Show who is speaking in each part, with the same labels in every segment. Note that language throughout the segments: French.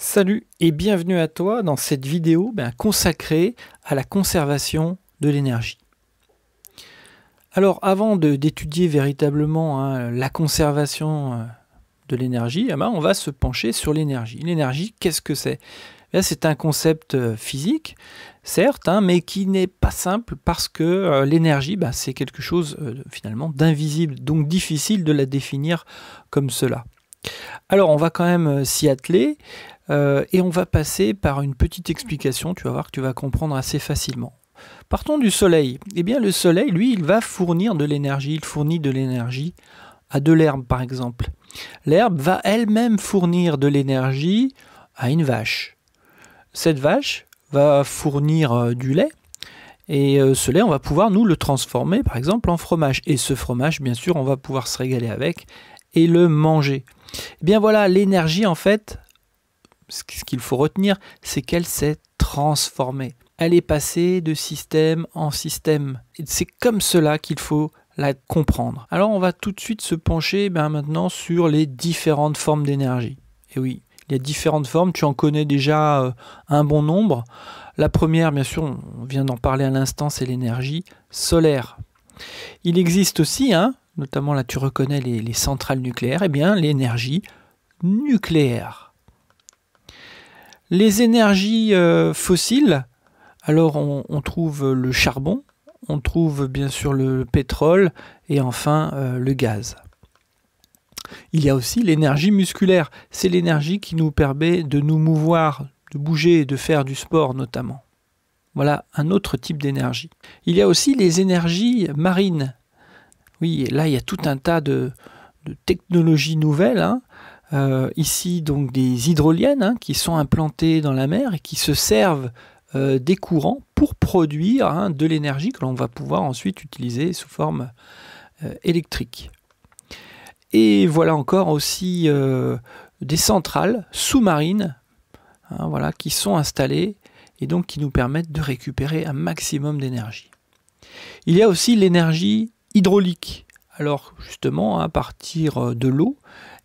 Speaker 1: Salut et bienvenue à toi dans cette vidéo consacrée à la conservation de l'énergie. Alors avant d'étudier véritablement la conservation de l'énergie, on va se pencher sur l'énergie. L'énergie, qu'est-ce que c'est? C'est un concept physique, certes, mais qui n'est pas simple parce que l'énergie, c'est quelque chose finalement d'invisible, donc difficile de la définir comme cela. Alors on va quand même s'y atteler et on va passer par une petite explication, tu vas voir que tu vas comprendre assez facilement. Partons du soleil. Eh bien le soleil, lui, il va fournir de l'énergie, il fournit de l'énergie à de l'herbe par exemple. L'herbe va elle-même fournir de l'énergie à une vache. Cette vache va fournir du lait et ce lait, on va pouvoir nous le transformer par exemple en fromage. Et ce fromage, bien sûr, on va pouvoir se régaler avec et le manger. Eh bien voilà, l'énergie en fait, ce qu'il faut retenir, c'est qu'elle s'est transformée. Elle est passée de système en système. Et c'est comme cela qu'il faut la comprendre. Alors on va tout de suite se pencher maintenant sur les différentes formes d'énergie. Et oui, il y a différentes formes, tu en connais déjà un bon nombre. La première, bien sûr, on vient d'en parler à l'instant, c'est l'énergie solaire. Il existe aussi, notamment là tu reconnais les centrales nucléaires, l'énergie nucléaire. Les énergies fossiles, alors on trouve le charbon, on trouve bien sûr le pétrole et enfin le gaz. Il y a aussi l'énergie musculaire, c'est l'énergie qui nous permet de nous mouvoir, de bouger et de faire du sport notamment. Voilà un autre type d'énergie. Il y a aussi les énergies marines. Oui, là il y a tout un tas de technologies nouvelles. Ici donc des hydroliennes qui sont implantées dans la mer et qui se servent des courants pour produire de l'énergie que l'on va pouvoir ensuite utiliser sous forme électrique. Et voilà encore aussi des centrales sous-marines qui sont installées et donc qui nous permettent de récupérer un maximum d'énergie. Il y a aussi l'énergie hydraulique. Alors justement, à partir de l'eau,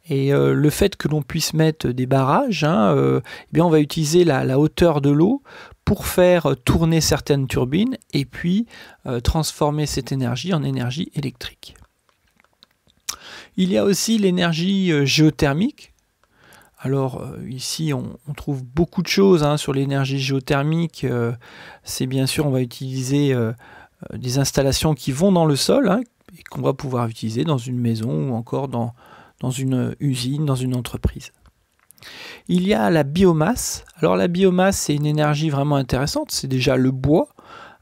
Speaker 1: et le fait que l'on puisse mettre des barrages, on va utiliser la hauteur de l'eau pour faire tourner certaines turbines et puis transformer cette énergie en énergie électrique. Il y a aussi l'énergie géothermique. Alors ici on trouve beaucoup de choses sur l'énergie géothermique. C'est bien sûr, on va utiliser des installations qui vont dans le sol et qu'on va pouvoir utiliser dans une maison ou encore dans une usine, dans une entreprise. Il y a la biomasse. Alors la biomasse, c'est une énergie vraiment intéressante. C'est déjà le bois.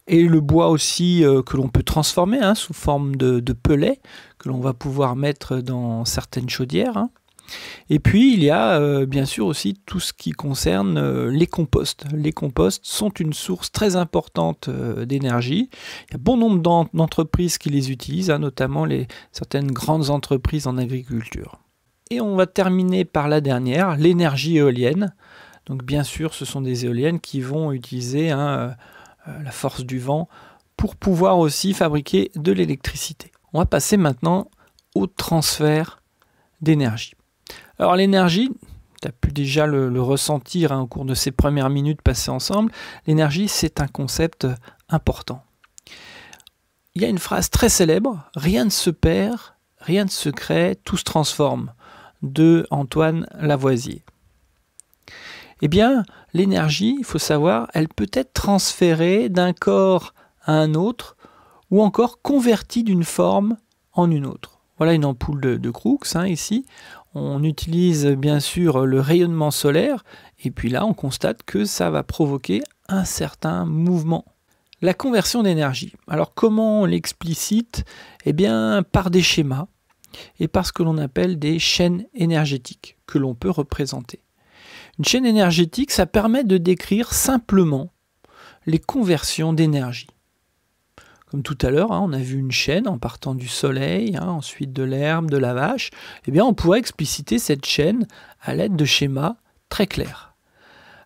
Speaker 1: Et le bois aussi que l'on peut transformer sous forme de pellets que l'on va pouvoir mettre dans certaines chaudières. Et puis il y a bien sûr aussi tout ce qui concerne les composts. Les composts sont une source très importante d'énergie. Il y a bon nombre d'entreprises qui les utilisent, notamment certaines grandes entreprises en agriculture. Et on va terminer par la dernière, l'énergie éolienne. Donc bien sûr, ce sont des éoliennes qui vont utiliser la force du vent pour pouvoir aussi fabriquer de l'électricité. On va passer maintenant au transfert d'énergie. Alors l'énergie, tu as pu déjà le ressentir au cours de ces premières minutes passées ensemble, l'énergie c'est un concept important. Il y a une phrase très célèbre, « Rien ne se perd, rien ne se crée, tout se transforme » de Antoine Lavoisier. Eh bien, l'énergie, il faut savoir, elle peut être transférée d'un corps à un autre ou encore convertie d'une forme en une autre. Voilà une ampoule de Crookes ici. On utilise bien sûr le rayonnement solaire et puis là on constate que ça va provoquer un certain mouvement. La conversion d'énergie. Alors comment on l'explicite? Eh bien par des schémas et par ce que l'on appelle des chaînes énergétiques que l'on peut représenter. Une chaîne énergétique, ça permet de décrire simplement les conversions d'énergie. Comme tout à l'heure, on a vu une chaîne en partant du soleil, ensuite de l'herbe, de la vache. Eh bien, on pourrait expliciter cette chaîne à l'aide de schémas très clairs.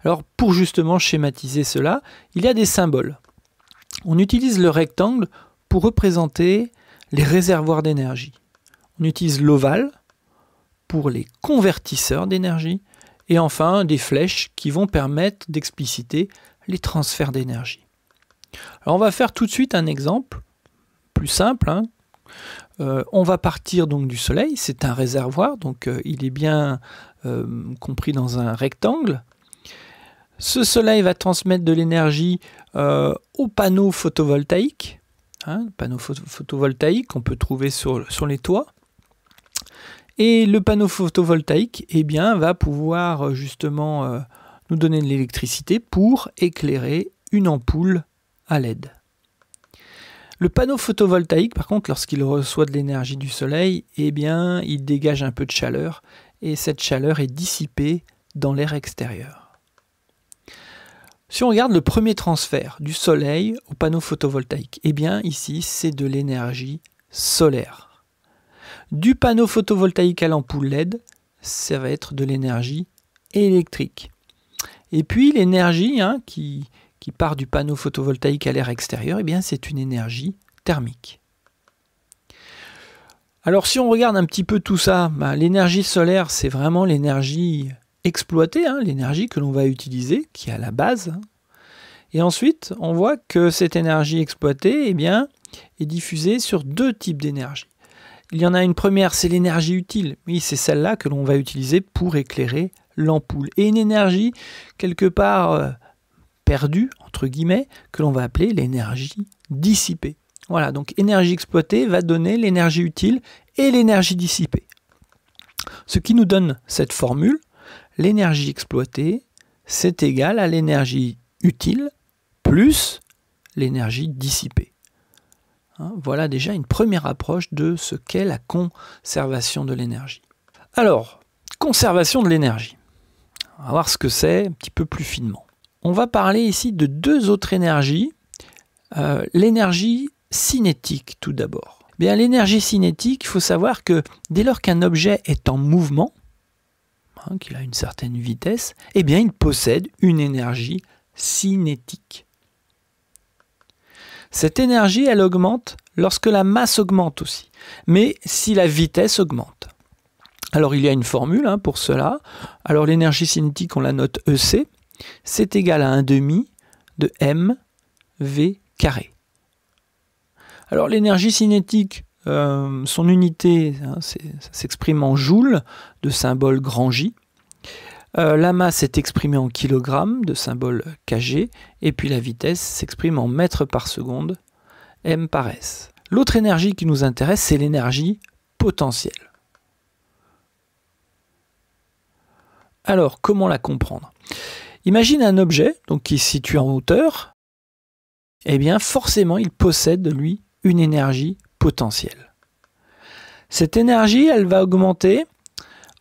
Speaker 1: Alors, pour justement schématiser cela, il y a des symboles. On utilise le rectangle pour représenter les réservoirs d'énergie. On utilise l'ovale pour les convertisseurs d'énergie Et enfin, des flèches qui vont permettre d'expliciter les transferts d'énergie. Alors on va faire tout de suite un exemple plus simple. On va partir donc du Soleil, c'est un réservoir, donc il est bien compris dans un rectangle. Ce Soleil va transmettre de l'énergie au panneau photovoltaïque, panneau photovoltaïque qu'on peut trouver sur les toits. Et le panneau photovoltaïque va pouvoir justement nous donner de l'électricité pour éclairer une ampoule à LED. Le panneau photovoltaïque, par contre, lorsqu'il reçoit de l'énergie du soleil, il dégage un peu de chaleur et cette chaleur est dissipée dans l'air extérieur. Si on regarde le premier transfert du soleil au panneau photovoltaïque, ici c'est de l'énergie solaire. Du panneau photovoltaïque à l'ampoule LED, ça va être de l'énergie électrique. Et puis l'énergie qui part du panneau photovoltaïque à l'air extérieur, c'est une énergie thermique. Alors si on regarde un petit peu tout ça, l'énergie solaire, c'est vraiment l'énergie exploitée, l'énergie que l'on va utiliser, qui est à la base. Et ensuite, on voit que cette énergie exploitée est diffusée sur deux types d'énergie. Il y en a une première, c'est l'énergie utile. Oui, c'est celle-là que l'on va utiliser pour éclairer l'ampoule. Et une énergie, quelque part perdue, entre guillemets, que l'on va appeler l'énergie dissipée. Voilà, donc énergie exploitée va donner l'énergie utile et l'énergie dissipée. Ce qui nous donne cette formule, l'énergie exploitée, c'est égal à l'énergie utile plus l'énergie dissipée. Voilà déjà une première approche de ce qu'est la conservation de l'énergie. Alors, conservation de l'énergie. On va voir ce que c'est un petit peu plus finement. On va parler ici de deux autres énergies. L'énergie cinétique tout d'abord. L'énergie cinétique, il faut savoir que dès lors qu'un objet est en mouvement, qu'il a une certaine vitesse, il possède une énergie cinétique. Cette énergie, elle augmente lorsque la masse augmente aussi, mais si la vitesse augmente. Alors il y a une formule pour cela. Alors l'énergie cinétique, on la note EC, c'est égal à 1/2 de mv². Alors l'énergie cinétique, son unité, ça s'exprime en joules, de symbole grand J. La masse est exprimée en kilogrammes, de symbole kg, et puis la vitesse s'exprime en mètres par seconde, m par s. L'autre énergie qui nous intéresse, c'est l'énergie potentielle. Alors, comment la comprendre? Imagine un objet qui est situé en hauteur, forcément il possède, lui, une énergie potentielle. Cette énergie, elle va augmenter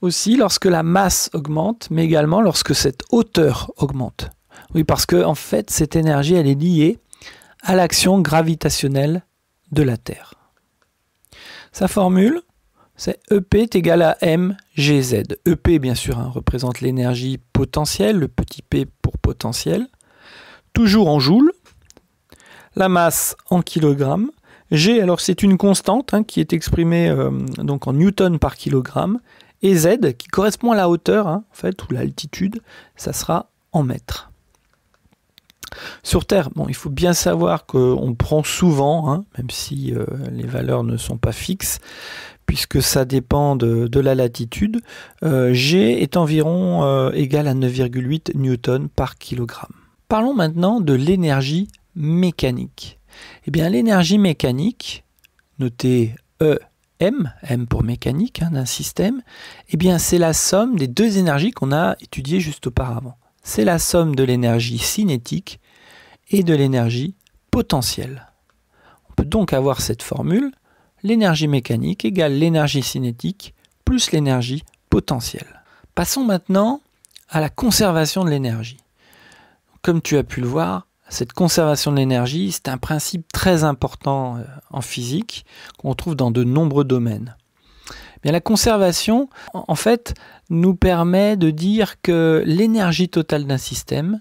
Speaker 1: aussi lorsque la masse augmente, mais également lorsque cette hauteur augmente. Oui, parce que en fait, cette énergie, elle est liée à l'action gravitationnelle de la Terre. Sa formule, c'est EP est égal à mgz. EP, bien sûr, représente l'énergie potentielle, le petit p pour potentiel, toujours en joules, la masse en kilogrammes, G, alors c'est une constante qui est exprimée en newton par kilogramme, et Z, qui correspond à la hauteur, en fait, ou l'altitude, ça sera en mètres. Sur Terre, il faut bien savoir qu'on prend souvent, même si les valeurs ne sont pas fixes, puisque ça dépend de la latitude, G est environ égal à 9,8 newtons par kilogramme. Parlons maintenant de l'énergie mécanique. L'énergie mécanique, notée E, M pour mécanique d'un système, c'est la somme des deux énergies qu'on a étudiées juste auparavant. C'est la somme de l'énergie cinétique et de l'énergie potentielle. On peut donc avoir cette formule, l'énergie mécanique égale l'énergie cinétique plus l'énergie potentielle. Passons maintenant à la conservation de l'énergie. Comme tu as pu le voir, cette conservation de l'énergie, c'est un principe très important en physique qu'on trouve dans de nombreux domaines. La conservation, en fait, nous permet de dire que l'énergie totale d'un système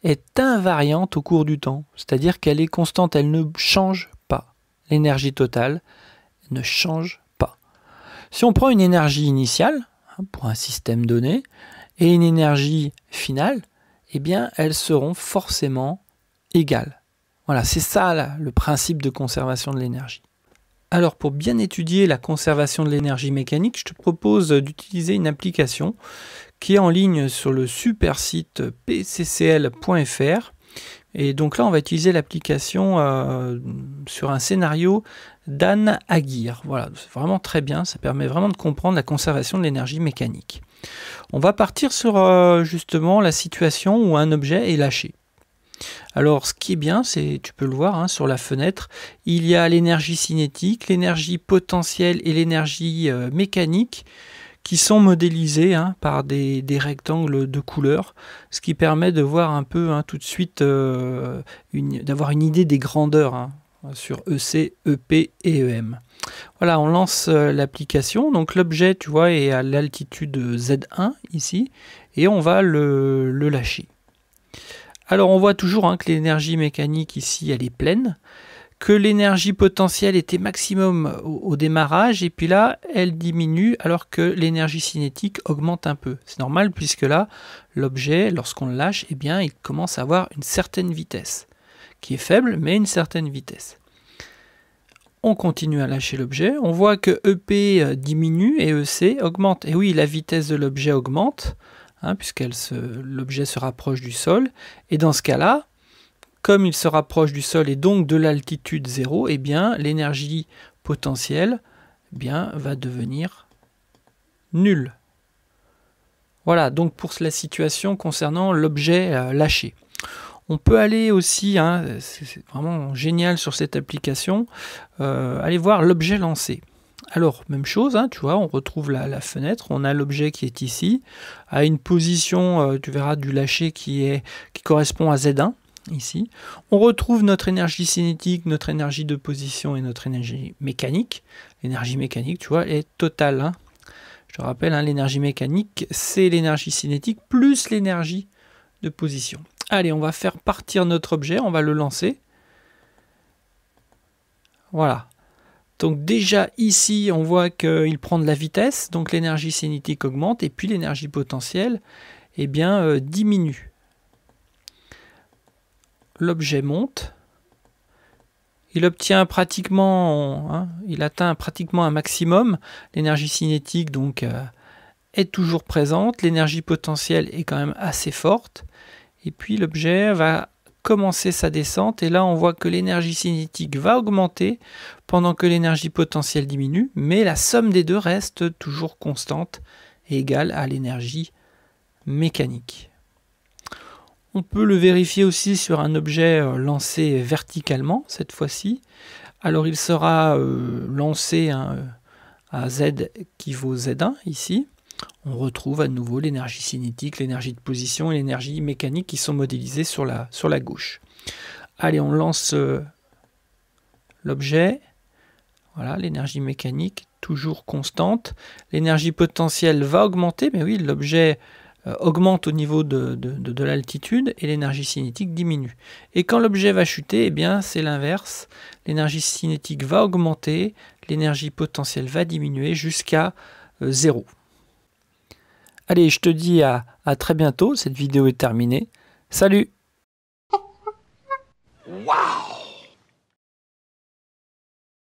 Speaker 1: est invariante au cours du temps, c'est-à-dire qu'elle est constante, elle ne change pas. L'énergie totale ne change pas. Si on prend une énergie initiale pour un système donné, et une énergie finale, eh bien, elles seront forcément égales. Voilà, c'est ça là, le principe de conservation de l'énergie. Alors, pour bien étudier la conservation de l'énergie mécanique, je te propose d'utiliser une application qui est en ligne sur le super site pccl.fr. Et donc là, on va utiliser l'application sur un scénario d'Anne Aguirre. Voilà, c'est vraiment très bien, ça permet vraiment de comprendre la conservation de l'énergie mécanique. On va partir sur justement la situation où un objet est lâché. Alors ce qui est bien, c'est, tu peux le voir sur la fenêtre, il y a l'énergie cinétique, l'énergie potentielle et l'énergie mécanique qui sont modélisés par des rectangles de couleur, ce qui permet de voir un peu tout de suite, d'avoir une idée des grandeurs sur EC, EP et EM. Voilà, on lance l'application, donc l'objet, tu vois, est à l'altitude Z1 ici, et on va le lâcher. Alors on voit toujours que l'énergie mécanique ici, elle est pleine, que l'énergie potentielle était maximum au démarrage, et puis là, elle diminue alors que l'énergie cinétique augmente un peu. C'est normal puisque là, l'objet, lorsqu'on le lâche, eh bien, il commence à avoir une certaine vitesse, qui est faible, mais une certaine vitesse. On continue à lâcher l'objet, on voit que EP diminue et EC augmente. Et oui, la vitesse de l'objet augmente, puisque l'objet se rapproche du sol, et dans ce cas-là, comme il se rapproche du sol et donc de l'altitude 0, eh bien l'énergie potentielle va devenir nulle. Voilà, donc pour la situation concernant l'objet lâché. On peut aller aussi, c'est vraiment génial sur cette application, aller voir l'objet lancé. Alors, même chose, tu vois, on retrouve la fenêtre, on a l'objet qui est ici, à une position, tu verras, du lâcher qui correspond à Z1. Ici, on retrouve notre énergie cinétique, notre énergie de position et notre énergie mécanique. L'énergie mécanique, tu vois, est totale. Je te rappelle, l'énergie mécanique, c'est l'énergie cinétique plus l'énergie de position. Allez, on va faire partir notre objet, on va le lancer. Voilà. Donc déjà ici, on voit qu'il prend de la vitesse, donc l'énergie cinétique augmente, et puis l'énergie potentielle diminue. L'objet monte, il atteint pratiquement un maximum, l'énergie cinétique donc est toujours présente, l'énergie potentielle est quand même assez forte, et puis l'objet va commencer sa descente, et là on voit que l'énergie cinétique va augmenter pendant que l'énergie potentielle diminue, mais la somme des deux reste toujours constante et égale à l'énergie mécanique. On peut le vérifier aussi sur un objet lancé verticalement, cette fois-ci. Alors il sera lancé à Z qui vaut Z1 ici. On retrouve à nouveau l'énergie cinétique, l'énergie de position et l'énergie mécanique qui sont modélisées sur la gauche. Allez, on lance l'objet. Voilà, l'énergie mécanique toujours constante. L'énergie potentielle va augmenter, mais oui, l'objet augmente au niveau de l'altitude et l'énergie cinétique diminue. Et quand l'objet va chuter, eh bien c'est l'inverse. L'énergie cinétique va augmenter, l'énergie potentielle va diminuer jusqu'à 0. Allez, je te dis à très bientôt, cette vidéo est terminée. Salut!
Speaker 2: Wow!